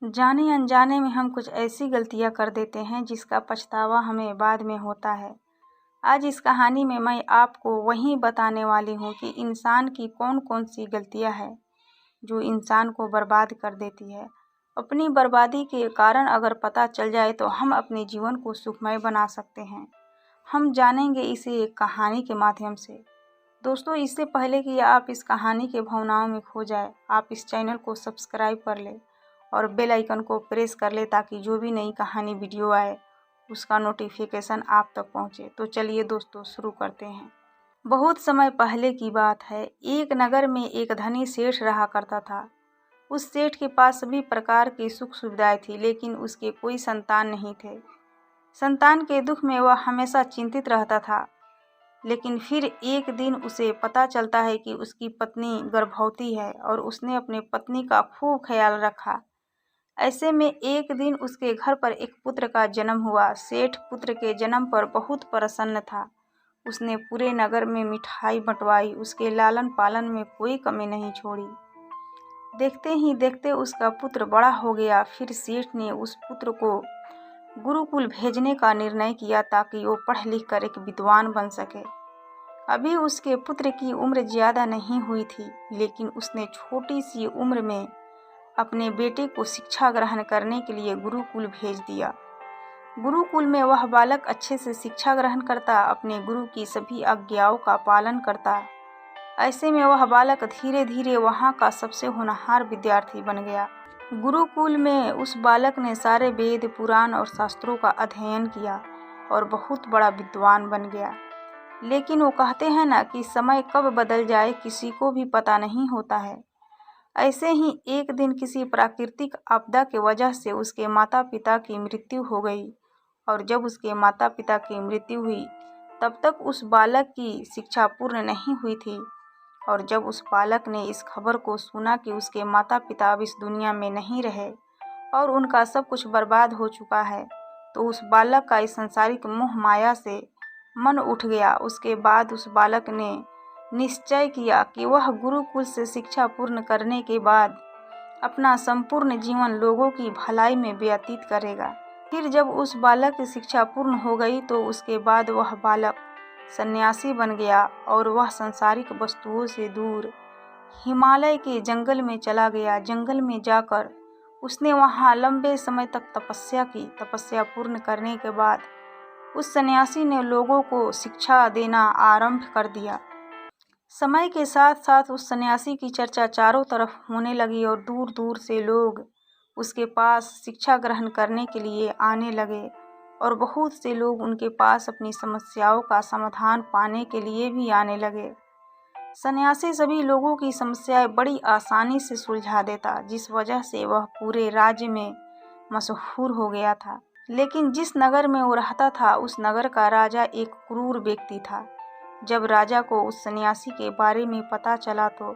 जाने अनजाने में हम कुछ ऐसी गलतियां कर देते हैं जिसका पछतावा हमें बाद में होता है। आज इस कहानी में मैं आपको वही बताने वाली हूँ कि इंसान की कौन कौन सी गलतियां हैं जो इंसान को बर्बाद कर देती है। अपनी बर्बादी के कारण अगर पता चल जाए तो हम अपने जीवन को सुखमय बना सकते हैं। हम जानेंगे इसे एक कहानी के माध्यम से। दोस्तों, इससे पहले कि आप इस कहानी के भावनाओं में खो जाए, आप इस चैनल को सब्सक्राइब कर ले और बेल आइकन को प्रेस कर ले ताकि जो भी नई कहानी वीडियो आए उसका नोटिफिकेशन आप तक पहुंचे। तो चलिए दोस्तों, शुरू करते हैं। बहुत समय पहले की बात है। एक नगर में एक धनी सेठ रहा करता था। उस सेठ के पास सभी प्रकार की सुख सुविधाएं थी, लेकिन उसके कोई संतान नहीं थे। संतान के दुख में वह हमेशा चिंतित रहता था। लेकिन फिर एक दिन उसे पता चलता है कि उसकी पत्नी गर्भवती है और उसने अपने पत्नी का खूब ख्याल रखा। ऐसे में एक दिन उसके घर पर एक पुत्र का जन्म हुआ। सेठ पुत्र के जन्म पर बहुत प्रसन्न था। उसने पूरे नगर में मिठाई बंटवाई, उसके लालन पालन में कोई कमी नहीं छोड़ी। देखते ही देखते उसका पुत्र बड़ा हो गया। फिर सेठ ने उस पुत्र को गुरुकुल भेजने का निर्णय किया ताकि वो पढ़ लिख कर एक विद्वान बन सके। अभी उसके पुत्र की उम्र ज़्यादा नहीं हुई थी, लेकिन उसने छोटी सी उम्र में अपने बेटे को शिक्षा ग्रहण करने के लिए गुरुकुल भेज दिया। गुरुकुल में वह बालक अच्छे से शिक्षा ग्रहण करता, अपने गुरु की सभी आज्ञाओं का पालन करता। ऐसे में वह बालक धीरे धीरे वहाँ का सबसे होनहार विद्यार्थी बन गया। गुरुकुल में उस बालक ने सारे वेद, पुराण और शास्त्रों का अध्ययन किया और बहुत बड़ा विद्वान बन गया। लेकिन वो कहते हैं ना कि समय कब बदल जाए किसी को भी पता नहीं होता है। ऐसे ही एक दिन किसी प्राकृतिक आपदा के वजह से उसके माता पिता की मृत्यु हो गई और जब उसके माता पिता की मृत्यु हुई तब तक उस बालक की शिक्षा पूर्ण नहीं हुई थी। और जब उस बालक ने इस खबर को सुना कि उसके माता पिता अब इस दुनिया में नहीं रहे और उनका सब कुछ बर्बाद हो चुका है, तो उस बालक का इस संसारिक मोह माया से मन उठ गया। उसके बाद उस बालक ने निश्चय किया कि वह गुरुकुल से शिक्षा पूर्ण करने के बाद अपना संपूर्ण जीवन लोगों की भलाई में व्यतीत करेगा। फिर जब उस बालक की शिक्षा पूर्ण हो गई तो उसके बाद वह बालक सन्यासी बन गया और वह सांसारिक वस्तुओं से दूर हिमालय के जंगल में चला गया। जंगल में जाकर उसने वहाँ लंबे समय तक तपस्या की। तपस्या पूर्ण करने के बाद उस सन्यासी ने लोगों को शिक्षा देना आरंभ कर दिया। समय के साथ साथ उस सन्यासी की चर्चा चारों तरफ होने लगी और दूर दूर से लोग उसके पास शिक्षा ग्रहण करने के लिए आने लगे और बहुत से लोग उनके पास अपनी समस्याओं का समाधान पाने के लिए भी आने लगे। सन्यासी सभी लोगों की समस्याएं बड़ी आसानी से सुलझा देता, जिस वजह से वह पूरे राज्य में मशहूर हो गया था। लेकिन जिस नगर में वो रहता था उस नगर का राजा एक क्रूर व्यक्ति था। जब राजा को उस सन्यासी के बारे में पता चला तो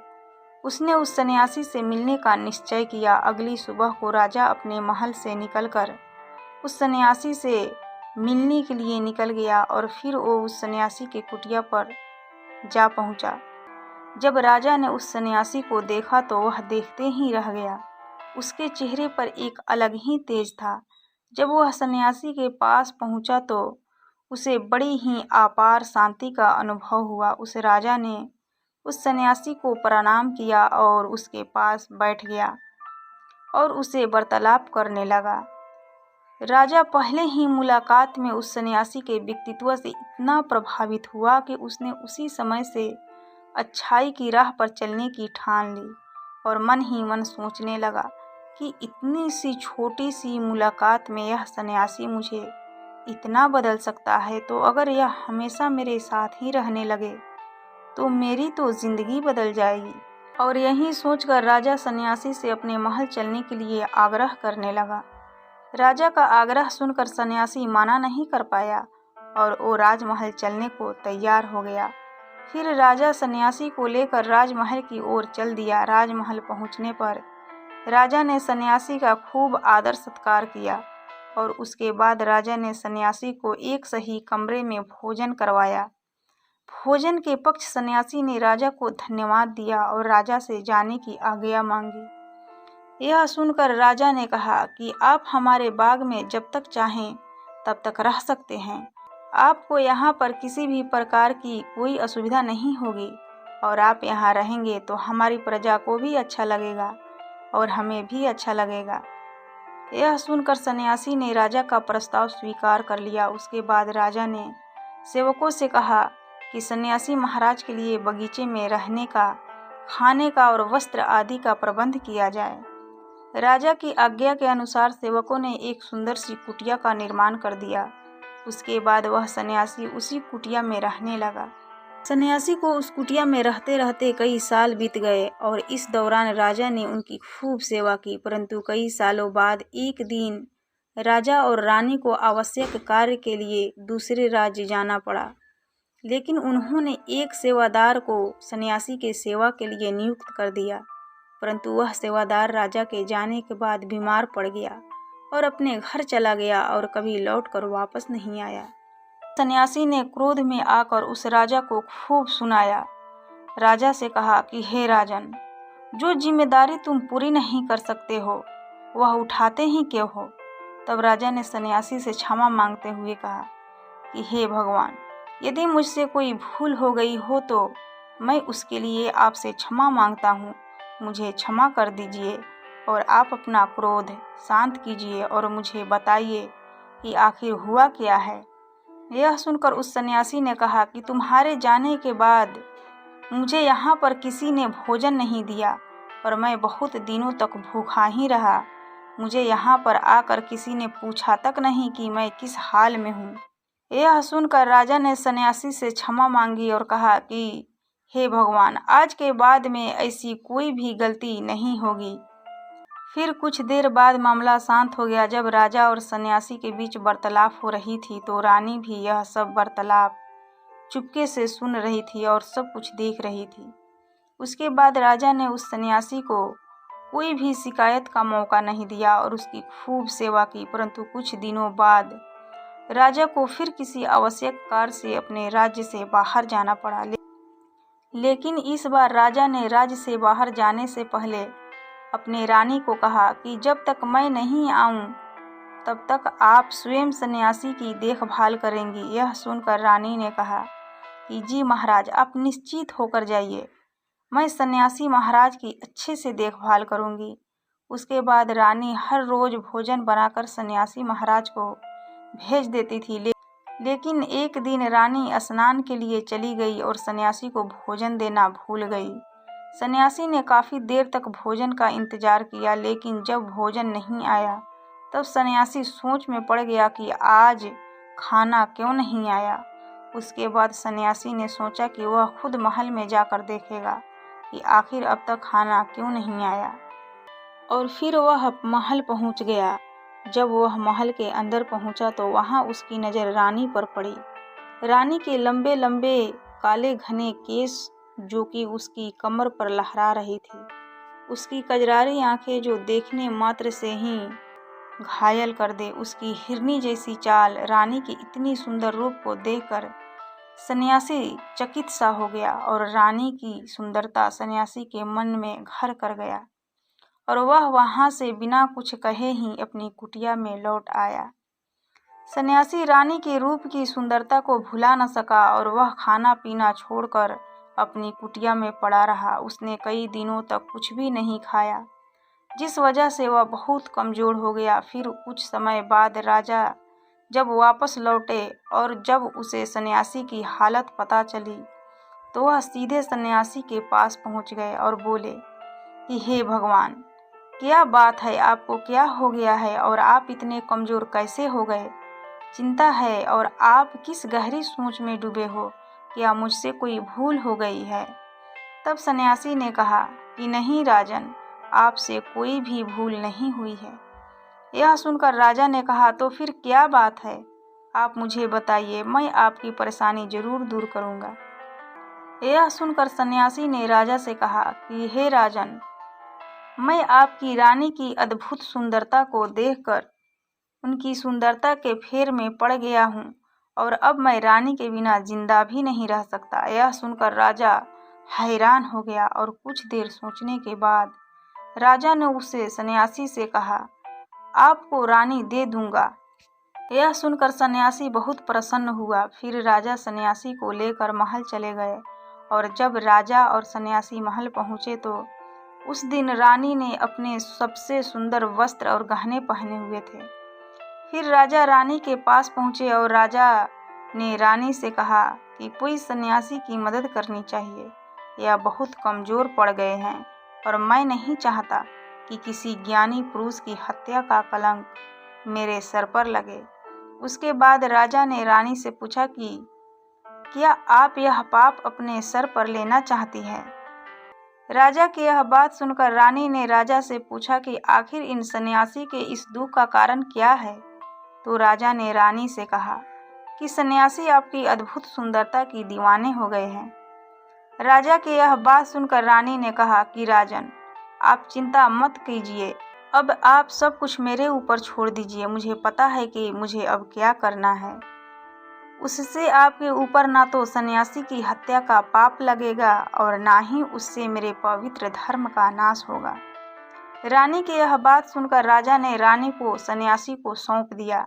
उसने उस सन्यासी से मिलने का निश्चय किया। अगली सुबह को राजा अपने महल से निकलकर उस सन्यासी से मिलने के लिए निकल गया और फिर वो उस सन्यासी के कुटिया पर जा पहुंचा। जब राजा ने उस सन्यासी को देखा तो वह देखते ही रह गया। उसके चेहरे पर एक अलग ही तेज था। जब वह सन्यासी के पास पहुंचा तो उसे बड़ी ही अपार शांति का अनुभव हुआ। उस राजा ने उस सन्यासी को प्रणाम किया और उसके पास बैठ गया और उसे वार्तालाप करने लगा। राजा पहले ही मुलाकात में उस सन्यासी के व्यक्तित्व से इतना प्रभावित हुआ कि उसने उसी समय से अच्छाई की राह पर चलने की ठान ली और मन ही मन सोचने लगा कि इतनी सी छोटी सी मुलाकात में यह सन्यासी मुझे इतना बदल सकता है, तो अगर यह हमेशा मेरे साथ ही रहने लगे तो मेरी तो जिंदगी बदल जाएगी। और यही सोचकर राजा सन्यासी से अपने महल चलने के लिए आग्रह करने लगा। राजा का आग्रह सुनकर सन्यासी माना नहीं कर पाया और वो राजमहल चलने को तैयार हो गया। फिर राजा सन्यासी को लेकर राजमहल की ओर चल दिया। राजमहल पहुंचने पर राजा ने सन्यासी का खूब आदर सत्कार किया और उसके बाद राजा ने सन्यासी को एक सही कमरे में भोजन करवाया। भोजन के पक्ष सन्यासी ने राजा को धन्यवाद दिया और राजा से जाने की आज्ञा मांगी। यह सुनकर राजा ने कहा कि आप हमारे बाग में जब तक चाहें तब तक रह सकते हैं। आपको यहाँ पर किसी भी प्रकार की कोई असुविधा नहीं होगी और आप यहाँ रहेंगे तो हमारी प्रजा को भी अच्छा लगेगा और हमें भी अच्छा लगेगा। यह सुनकर सन्यासी ने राजा का प्रस्ताव स्वीकार कर लिया। उसके बाद राजा ने सेवकों से कहा कि सन्यासी महाराज के लिए बगीचे में रहने का, खाने का और वस्त्र आदि का प्रबंध किया जाए। राजा की आज्ञा के अनुसार सेवकों ने एक सुंदर सी कुटिया का निर्माण कर दिया। उसके बाद वह सन्यासी उसी कुटिया में रहने लगा। सन्यासी को उस कुटिया में रहते रहते कई साल बीत गए और इस दौरान राजा ने उनकी खूब सेवा की। परंतु कई सालों बाद एक दिन राजा और रानी को आवश्यक कार्य के लिए दूसरे राज्य जाना पड़ा, लेकिन उन्होंने एक सेवादार को सन्यासी के सेवा के लिए नियुक्त कर दिया। परंतु वह सेवादार राजा के जाने के बाद बीमार पड़ गया और अपने घर चला गया और कभी लौटकर वापस नहीं आया। सन्यासी ने क्रोध में आकर उस राजा को खूब सुनाया। राजा से कहा कि हे राजन, जो जिम्मेदारी तुम पूरी नहीं कर सकते हो वह उठाते ही क्यों हो। तब राजा ने सन्यासी से क्षमा मांगते हुए कहा कि हे भगवान, यदि मुझसे कोई भूल हो गई हो तो मैं उसके लिए आपसे क्षमा मांगता हूँ। मुझे क्षमा कर दीजिए और आप अपना क्रोध शांत कीजिए और मुझे बताइए कि आखिर हुआ क्या है। यह सुनकर उस सन्यासी ने कहा कि तुम्हारे जाने के बाद मुझे यहाँ पर किसी ने भोजन नहीं दिया और मैं बहुत दिनों तक भूखा ही रहा। मुझे यहाँ पर आकर किसी ने पूछा तक नहीं कि मैं किस हाल में हूँ। यह सुनकर राजा ने सन्यासी से क्षमा मांगी और कहा कि हे भगवान, आज के बाद में ऐसी कोई भी गलती नहीं होगी। फिर कुछ देर बाद मामला शांत हो गया। जब राजा और सन्यासी के बीच वार्तालाप हो रही थी तो रानी भी यह सब वार्तालाप चुपके से सुन रही थी और सब कुछ देख रही थी। उसके बाद राजा ने उस सन्यासी को कोई भी शिकायत का मौका नहीं दिया और उसकी खूब सेवा की। परंतु कुछ दिनों बाद राजा को फिर किसी आवश्यक कार्य से अपने राज्य से बाहर जाना पड़ा। लेकिन इस बार राजा ने राज्य से बाहर जाने से पहले अपने रानी को कहा कि जब तक मैं नहीं आऊं तब तक आप स्वयं सन्यासी की देखभाल करेंगी। यह सुनकर रानी ने कहा कि जी महाराज, आप निश्चित होकर जाइए, मैं सन्यासी महाराज की अच्छे से देखभाल करूंगी। उसके बाद रानी हर रोज भोजन बनाकर सन्यासी महाराज को भेज देती थी। लेकिन एक दिन रानी स्नान के लिए चली गई और सन्यासी को भोजन देना भूल गई। सन्यासी ने काफ़ी देर तक भोजन का इंतजार किया, लेकिन जब भोजन नहीं आया तब सन्यासी सोच में पड़ गया कि आज खाना क्यों नहीं आया। उसके बाद सन्यासी ने सोचा कि वह खुद महल में जाकर देखेगा कि आखिर अब तक खाना क्यों नहीं आया। और फिर वह महल पहुंच गया। जब वह महल के अंदर पहुंचा तो वहां उसकी नज़र रानी पर पड़ी। रानी के लंबे लंबे काले घने केस जो कि उसकी कमर पर लहरा रही थी, उसकी कजरारी आंखें जो देखने मात्र से ही घायल कर दे, उसकी हिरनी जैसी चाल। रानी की इतनी सुंदर रूप को देखकर सन्यासी चकित सा हो गया और रानी की सुंदरता सन्यासी के मन में घर कर गया और वह वहां से बिना कुछ कहे ही अपनी कुटिया में लौट आया। सन्यासी रानी के रूप की सुंदरता को भुला न सका और वह खाना पीना छोड़कर अपनी कुटिया में पड़ा रहा। उसने कई दिनों तक कुछ भी नहीं खाया, जिस वजह से वह बहुत कमज़ोर हो गया। फिर कुछ समय बाद राजा जब वापस लौटे और जब उसे सन्यासी की हालत पता चली तो वह सीधे सन्यासी के पास पहुंच गए और बोले कि हे भगवान, क्या बात है, आपको क्या हो गया है और आप इतने कमज़ोर कैसे हो गए? चिंता है और आप किस गहरी सोच में डूबे हो? क्या मुझसे कोई भूल हो गई है? तब सन्यासी ने कहा कि नहीं राजन, आपसे कोई भी भूल नहीं हुई है। यह सुनकर राजा ने कहा तो फिर क्या बात है, आप मुझे बताइए, मैं आपकी परेशानी जरूर दूर करूँगा। यह सुनकर सन्यासी ने राजा से कहा कि हे राजन, मैं आपकी रानी की अद्भुत सुंदरता को देखकर उनकी सुंदरता के फेर में पड़ गया हूँ और अब मैं रानी के बिना जिंदा भी नहीं रह सकता। यह सुनकर राजा हैरान हो गया और कुछ देर सोचने के बाद राजा ने उसे सन्यासी से कहा, आपको रानी दे दूंगा। यह सुनकर सन्यासी बहुत प्रसन्न हुआ। फिर राजा सन्यासी को लेकर महल चले गए और जब राजा और सन्यासी महल पहुँचे तो उस दिन रानी ने अपने सबसे सुंदर वस्त्र और गहने पहने हुए थे। फिर राजा रानी के पास पहुँचे और राजा ने रानी से कहा कि कोई सन्यासी की मदद करनी चाहिए, यह बहुत कमज़ोर पड़ गए हैं और मैं नहीं चाहता कि किसी ज्ञानी पुरुष की हत्या का कलंक मेरे सर पर लगे। उसके बाद राजा ने रानी से पूछा कि क्या आप यह पाप अपने सर पर लेना चाहती हैं? राजा की यह बात सुनकर रानी ने राजा से पूछा कि आखिर इन सन्यासी के इस दुख का कारण क्या है? तो राजा ने रानी से कहा कि सन्यासी आपकी अद्भुत सुंदरता की दीवाने हो गए हैं। राजा की यह बात सुनकर रानी ने कहा कि राजन, आप चिंता मत कीजिए, अब आप सब कुछ मेरे ऊपर छोड़ दीजिए। मुझे पता है कि मुझे अब क्या करना है। उससे आपके ऊपर ना तो सन्यासी की हत्या का पाप लगेगा और ना ही उससे मेरे पवित्र धर्म का नाश होगा। रानी की यह बात सुनकर राजा ने रानी को सन्यासी को सौंप दिया।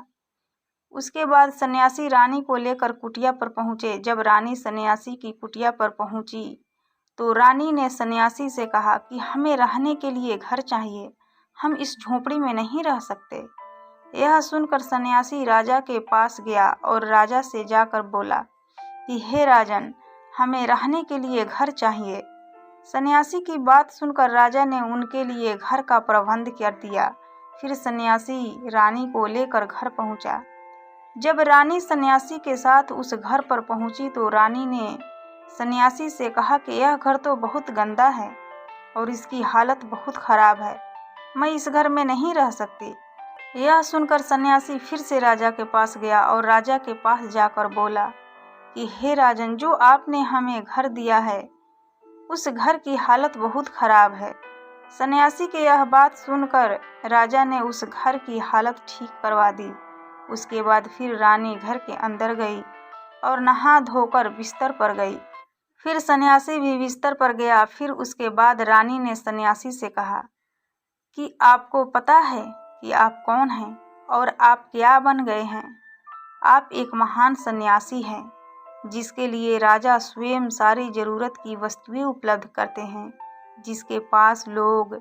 उसके बाद सन्यासी रानी को लेकर कुटिया पर पहुँचे। जब रानी सन्यासी की कुटिया पर पहुँची तो रानी ने सन्यासी से कहा कि हमें रहने के लिए घर चाहिए, हम इस झोंपड़ी में नहीं रह सकते। यह सुनकर सन्यासी राजा के पास गया और राजा से जाकर बोला कि हे राजन, हमें रहने के लिए घर चाहिए। सन्यासी की बात सुनकर राजा ने उनके लिए घर का प्रबंध कर दिया। फिर सन्यासी रानी को लेकर घर पहुंचा। जब रानी सन्यासी के साथ उस घर पर पहुंची तो रानी ने सन्यासी से कहा कि यह घर तो बहुत गंदा है और इसकी हालत बहुत खराब है, मैं इस घर में नहीं रह सकती। यह सुनकर सन्यासी फिर से राजा के पास गया और राजा के पास जाकर बोला कि हे राजन, जो आपने हमें घर दिया है उस घर की हालत बहुत खराब है। सन्यासी की यह बात सुनकर राजा ने उस घर की हालत ठीक करवा दी। उसके बाद फिर रानी घर के अंदर गई और नहा धोकर बिस्तर पर गई। फिर सन्यासी भी बिस्तर पर गया। फिर उसके बाद रानी ने सन्यासी से कहा कि आपको पता है कि आप कौन हैं और आप क्या बन गए हैं? आप एक महान सन्यासी हैं जिसके लिए राजा स्वयं सारी ज़रूरत की वस्तुएं उपलब्ध करते हैं, जिसके पास लोग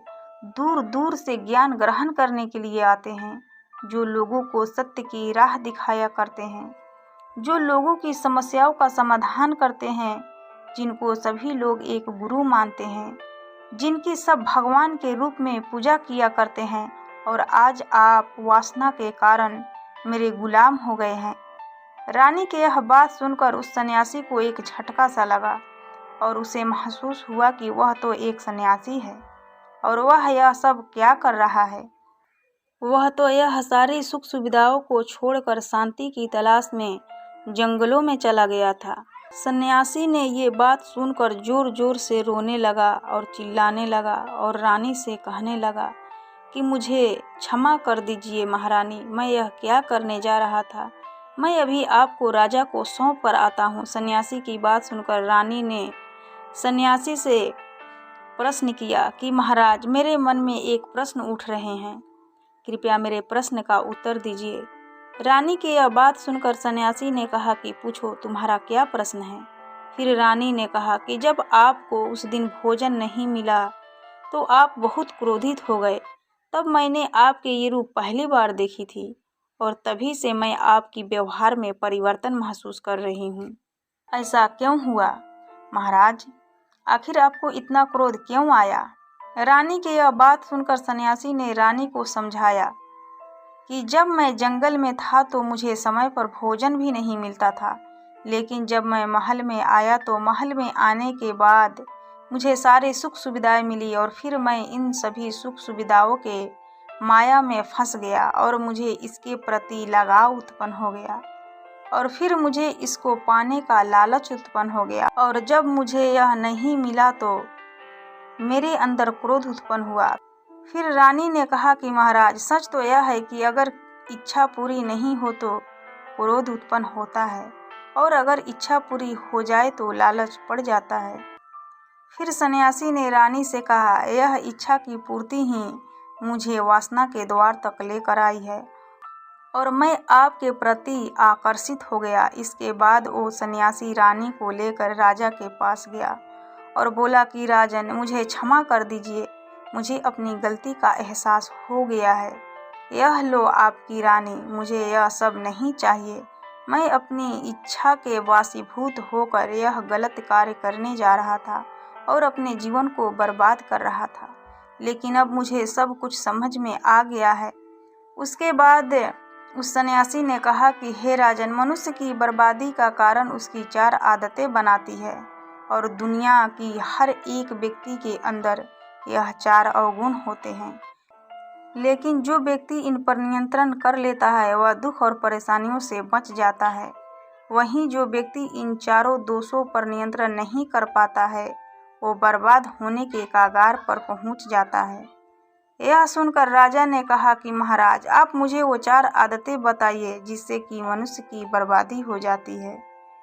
दूर दूर से ज्ञान ग्रहण करने के लिए आते हैं, जो लोगों को सत्य की राह दिखाया करते हैं, जो लोगों की समस्याओं का समाधान करते हैं, जिनको सभी लोग एक गुरु मानते हैं, जिनकी सब भगवान के रूप में पूजा किया करते हैं। और आज आप वासना के कारण मेरे गुलाम हो गए हैं। रानी की यह बात सुनकर उस सन्यासी को एक झटका सा लगा और उसे महसूस हुआ कि वह तो एक सन्यासी है और वह यह सब क्या कर रहा है। वह तो यह सारी सुख सुविधाओं को छोड़कर शांति की तलाश में जंगलों में चला गया था। सन्यासी ने ये बात सुनकर जोर जोर से रोने लगा और चिल्लाने लगा और रानी से कहने लगा कि मुझे क्षमा कर दीजिए महारानी, मैं यह क्या करने जा रहा था, मैं अभी आपको राजा को सौंप कर आता हूँ। सन्यासी की बात सुनकर रानी ने सन्यासी से प्रश्न किया कि महाराज, मेरे मन में एक प्रश्न उठ रहे हैं, कृपया मेरे प्रश्न का उत्तर दीजिए। रानी की यह बात सुनकर सन्यासी ने कहा कि पूछो, तुम्हारा क्या प्रश्न है? फिर रानी ने कहा कि जब आपको उस दिन भोजन नहीं मिला तो आप बहुत क्रोधित हो गए, तब मैंने आपके ये रूप पहली बार देखी थी और तभी से मैं आपकी व्यवहार में परिवर्तन महसूस कर रही हूँ। ऐसा क्यों हुआ महाराज? आखिर आपको इतना क्रोध क्यों आया? रानी की यह बात सुनकर सन्यासी ने रानी को समझाया कि जब मैं जंगल में था तो मुझे समय पर भोजन भी नहीं मिलता था, लेकिन जब मैं महल में आया तो महल में आने के बाद मुझे सारी सुख सुविधाएं मिली और फिर मैं इन सभी सुख सुविधाओं के माया में फंस गया और मुझे इसके प्रति लगाव उत्पन्न हो गया और फिर मुझे इसको पाने का लालच उत्पन्न हो गया और जब मुझे यह नहीं मिला तो मेरे अंदर क्रोध उत्पन्न हुआ। फिर रानी ने कहा कि महाराज, सच तो यह है कि अगर इच्छा पूरी नहीं हो तो क्रोध उत्पन्न होता है और अगर इच्छा पूरी हो जाए तो लालच पड़ जाता है। फिर सन्यासी ने रानी से कहा, यह इच्छा की पूर्ति ही मुझे वासना के द्वार तक लेकर आई है और मैं आपके प्रति आकर्षित हो गया। इसके बाद वो सन्यासी रानी को लेकर राजा के पास गया और बोला कि राजन, मुझे क्षमा कर दीजिए, मुझे अपनी गलती का एहसास हो गया है। यह लो आपकी रानी, मुझे यह सब नहीं चाहिए। मैं अपनी इच्छा के वशीभूत होकर यह गलत कार्य करने जा रहा था और अपने जीवन को बर्बाद कर रहा था, लेकिन अब मुझे सब कुछ समझ में आ गया है। उसके बाद उस सन्यासी ने कहा कि हे राजन, मनुष्य की बर्बादी का कारण उसकी 4 आदतें बनाती है और दुनिया की हर एक व्यक्ति के अंदर यह 4 अवगुण होते हैं, लेकिन जो व्यक्ति इन पर नियंत्रण कर लेता है वह दुख और परेशानियों से बच जाता है। वहीं जो व्यक्ति इन चारों दोषों पर नियंत्रण नहीं कर पाता है वो बर्बाद होने के कगार पर पहुंच जाता है। यह सुनकर राजा ने कहा कि महाराज, आप मुझे वो 4 आदतें बताइए जिससे कि मनुष्य की बर्बादी हो जाती है।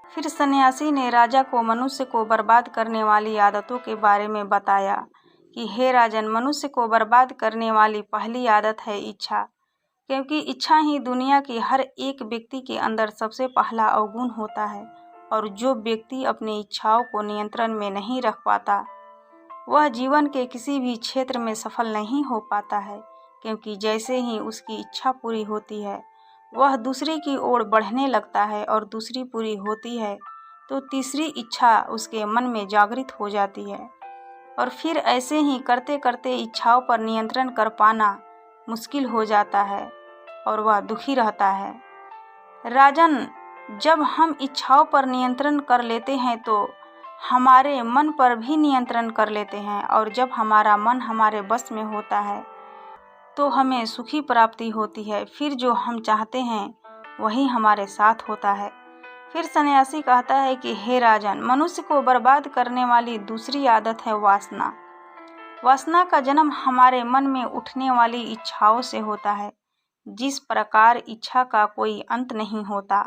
फिर सन्यासी ने राजा को मनुष्य को बर्बाद करने वाली आदतों के बारे में बताया कि हे राजन, मनुष्य को बर्बाद करने वाली पहली आदत है इच्छा, क्योंकि इच्छा ही दुनिया के हर एक व्यक्ति के अंदर सबसे पहला अवगुण होता है और जो व्यक्ति अपनी इच्छाओं को नियंत्रण में नहीं रख पाता वह जीवन के किसी भी क्षेत्र में सफल नहीं हो पाता है, क्योंकि जैसे ही उसकी इच्छा पूरी होती है वह दूसरी की ओर बढ़ने लगता है और दूसरी पूरी होती है तो तीसरी इच्छा उसके मन में जागृत हो जाती है और फिर ऐसे ही करते करते इच्छाओं पर नियंत्रण कर पाना मुश्किल हो जाता है और वह दुखी रहता है। राजन, जब हम इच्छाओं पर नियंत्रण कर लेते हैं तो हमारे मन पर भी नियंत्रण कर लेते हैं और जब हमारा मन हमारे बस में होता है तो हमें सुखी प्राप्ति होती है। फिर जो हम चाहते हैं वही हमारे साथ होता है। फिर सन्यासी कहता है कि हे राजन, मनुष्य को बर्बाद करने वाली दूसरी आदत है वासना। वासना का जन्म हमारे मन में उठने वाली इच्छाओं से होता है। जिस प्रकार इच्छा का कोई अंत नहीं होता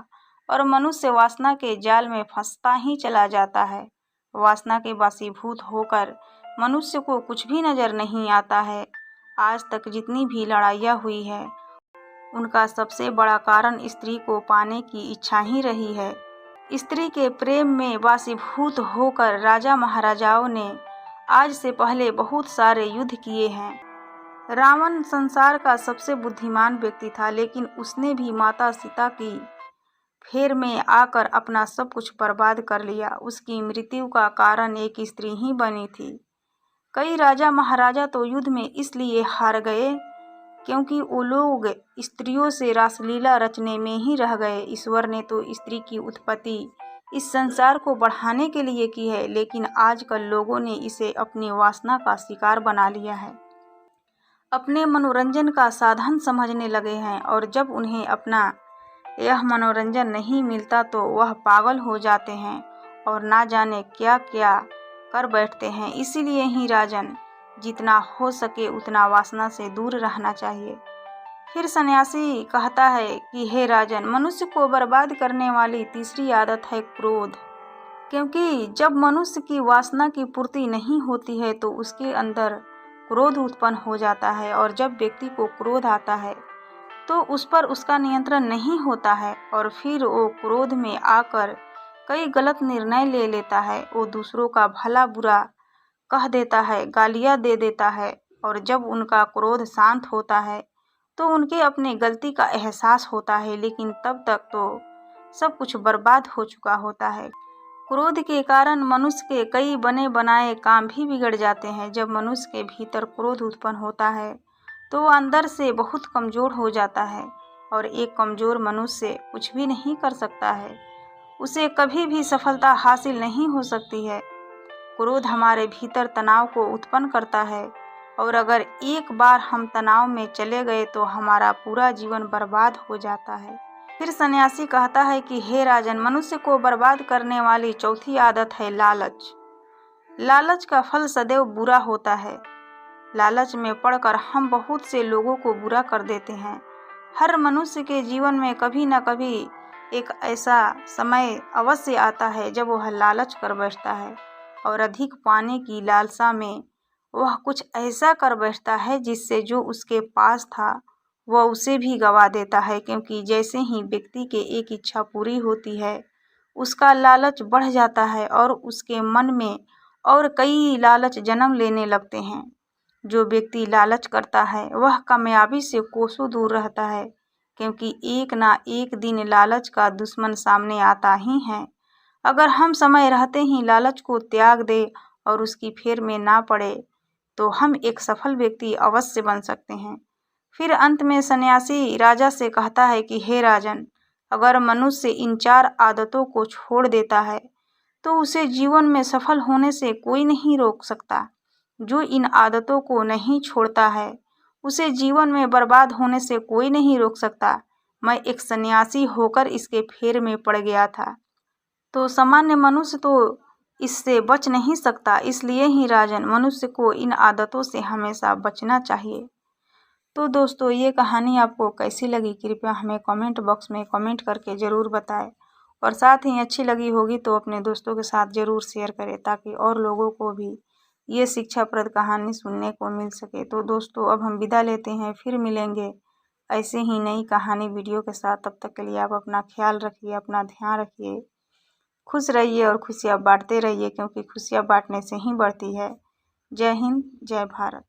और मनुष्य वासना के जाल में फंसता ही चला जाता है। वासना के वशीभूत होकर मनुष्य को कुछ भी नजर नहीं आता है। आज तक जितनी भी लड़ाइयाँ हुई है उनका सबसे बड़ा कारण स्त्री को पाने की इच्छा ही रही है। स्त्री के प्रेम में वशीभूत होकर राजा महाराजाओं ने आज से पहले बहुत सारे युद्ध किए हैं। रावण संसार का सबसे बुद्धिमान व्यक्ति था, लेकिन उसने भी माता सीता की फेर में आकर अपना सब कुछ बर्बाद कर लिया। उसकी मृत्यु का कारण एक स्त्री ही बनी थी। कई राजा महाराजा तो युद्ध में इसलिए हार गए क्योंकि वो लोग स्त्रियों से रासलीला रचने में ही रह गए। ईश्वर ने तो स्त्री की उत्पत्ति इस संसार को बढ़ाने के लिए की है, लेकिन आजकल लोगों ने इसे अपनी वासना का शिकार बना लिया है, अपने मनोरंजन का साधन समझने लगे हैं और जब उन्हें अपना यह मनोरंजन नहीं मिलता तो वह पागल हो जाते हैं और ना जाने क्या क्या कर बैठते हैं। इसीलिए ही राजन, जितना हो सके उतना वासना से दूर रहना चाहिए। फिर सन्यासी कहता है कि हे राजन, मनुष्य को बर्बाद करने वाली तीसरी आदत है क्रोध, क्योंकि जब मनुष्य की वासना की पूर्ति नहीं होती है तो उसके अंदर क्रोध उत्पन्न हो जाता है और जब व्यक्ति को क्रोध आता है तो उस पर उसका नियंत्रण नहीं होता है और फिर वो क्रोध में आकर कई गलत निर्णय ले लेता है। वो दूसरों का भला बुरा कह देता है, गालियाँ दे देता है और जब उनका क्रोध शांत होता है तो उनके अपने गलती का एहसास होता है, लेकिन तब तक तो सब कुछ बर्बाद हो चुका होता है। क्रोध के कारण मनुष्य के कई बने बनाए काम भी बिगड़ जाते हैं। जब मनुष्य के भीतर क्रोध उत्पन्न होता है तो वो अंदर से बहुत कमज़ोर हो जाता है और एक कमज़ोर मनुष्य कुछ भी नहीं कर सकता है, उसे कभी भी सफलता हासिल नहीं हो सकती है। क्रोध हमारे भीतर तनाव को उत्पन्न करता है और अगर एक बार हम तनाव में चले गए तो हमारा पूरा जीवन बर्बाद हो जाता है। फिर सन्यासी कहता है कि हे राजन, मनुष्य को बर्बाद करने वाली चौथी आदत है लालच। लालच का फल सदैव बुरा होता है। लालच में पड़कर हम बहुत से लोगों को बुरा कर देते हैं। हर मनुष्य के जीवन में कभी न कभी एक ऐसा समय अवश्य आता है जब वह लालच कर बैठता है और अधिक पाने की लालसा में वह कुछ ऐसा कर बैठता है जिससे जो उसके पास था वह उसे भी गंवा देता है। क्योंकि जैसे ही व्यक्ति के एक इच्छा पूरी होती है उसका लालच बढ़ जाता है और उसके मन में और कई लालच जन्म लेने लगते हैं। जो व्यक्ति लालच करता है वह कामयाबी से कोसों दूर रहता है, क्योंकि एक ना एक दिन लालच का दुश्मन सामने आता ही है। अगर हम समय रहते ही लालच को त्याग दें और उसकी फेर में ना पड़े तो हम एक सफल व्यक्ति अवश्य बन सकते हैं। फिर अंत में सन्यासी राजा से कहता है कि हे राजन, अगर मनुष्य इन 4 आदतों को छोड़ देता है तो उसे जीवन में सफल होने से कोई नहीं रोक सकता। जो इन आदतों को नहीं छोड़ता है उसे जीवन में बर्बाद होने से कोई नहीं रोक सकता। मैं एक सन्यासी होकर इसके फेर में पड़ गया था, तो सामान्य मनुष्य तो इससे बच नहीं सकता। इसलिए ही राजन, मनुष्य को इन आदतों से हमेशा बचना चाहिए। तो दोस्तों, ये कहानी आपको कैसी लगी कृपया हमें कमेंट बॉक्स में कमेंट करके ज़रूर बताएं, और साथ ही अच्छी लगी होगी तो अपने दोस्तों के साथ ज़रूर शेयर करें ताकि और लोगों को भी ये शिक्षाप्रद कहानी सुनने को मिल सके। तो दोस्तों, अब हम विदा लेते हैं, फिर मिलेंगे ऐसे ही नई कहानी वीडियो के साथ। तब तक के लिए आप अपना ख्याल रखिए, अपना ध्यान रखिए, खुश रहिए और खुशियाँ बांटते रहिए, क्योंकि खुशियाँ बांटने से ही बढ़ती है। जय हिंद, जय भारत।